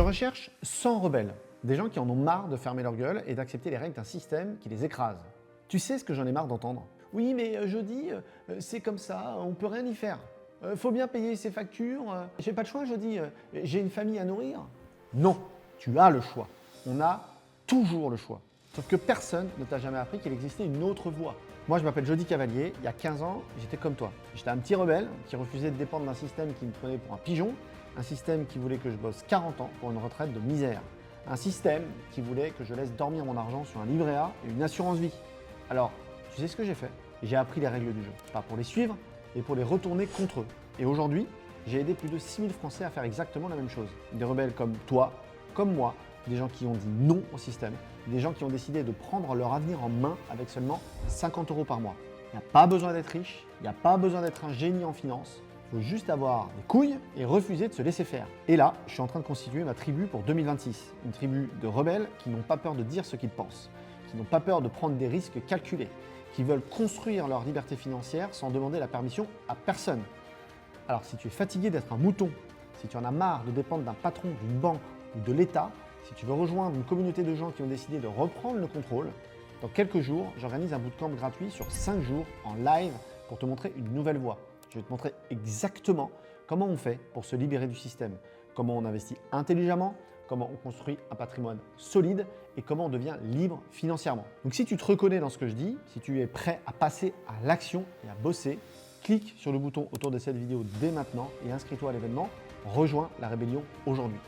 Je recherche 100 rebelles, des gens qui en ont marre de fermer leur gueule et d'accepter les règles d'un système qui les écrase. Tu sais ce que j'en ai marre d'entendre? Oui, mais jeudi, c'est comme ça, on peut rien y faire. Faut bien payer ses factures, j'ai pas de choix jeudi, j'ai une famille à nourrir. Non, tu as le choix. On a toujours le choix. Sauf que personne ne t'a jamais appris qu'il existait une autre voie. Moi, je m'appelle Jody Cavalier. Il y a 15 ans, j'étais comme toi. J'étais un petit rebelle qui refusait de dépendre d'un système qui me prenait pour un pigeon, un système qui voulait que je bosse 40 ans pour une retraite de misère, un système qui voulait que je laisse dormir mon argent sur un livret A et une assurance vie. Alors, tu sais ce que j'ai fait? J'ai appris les règles du jeu, pas pour les suivre, mais pour les retourner contre eux. Et aujourd'hui, j'ai aidé plus de 6000 Français à faire exactement la même chose. Des rebelles comme toi, comme moi, des gens qui ont dit non au système, des gens qui ont décidé de prendre leur avenir en main avec seulement 50 € par mois. Il n'y a pas besoin d'être riche, il n'y a pas besoin d'être un génie en finance, il faut juste avoir des couilles et refuser de se laisser faire. Et là, je suis en train de constituer ma tribu pour 2026, une tribu de rebelles qui n'ont pas peur de dire ce qu'ils pensent, qui n'ont pas peur de prendre des risques calculés, qui veulent construire leur liberté financière sans demander la permission à personne. Alors si tu es fatigué d'être un mouton, si tu en as marre de dépendre d'un patron, d'une banque ou de l'État, si tu veux rejoindre une communauté de gens qui ont décidé de reprendre le contrôle, dans quelques jours, j'organise un bootcamp gratuit sur 5 jours en live pour te montrer une nouvelle voie. Je vais te montrer exactement comment on fait pour se libérer du système, comment on investit intelligemment, comment on construit un patrimoine solide et comment on devient libre financièrement. Donc si tu te reconnais dans ce que je dis, si tu es prêt à passer à l'action et à bosser, clique sur le bouton autour de cette vidéo dès maintenant et inscris-toi à l'événement. Rejoins la rébellion aujourd'hui.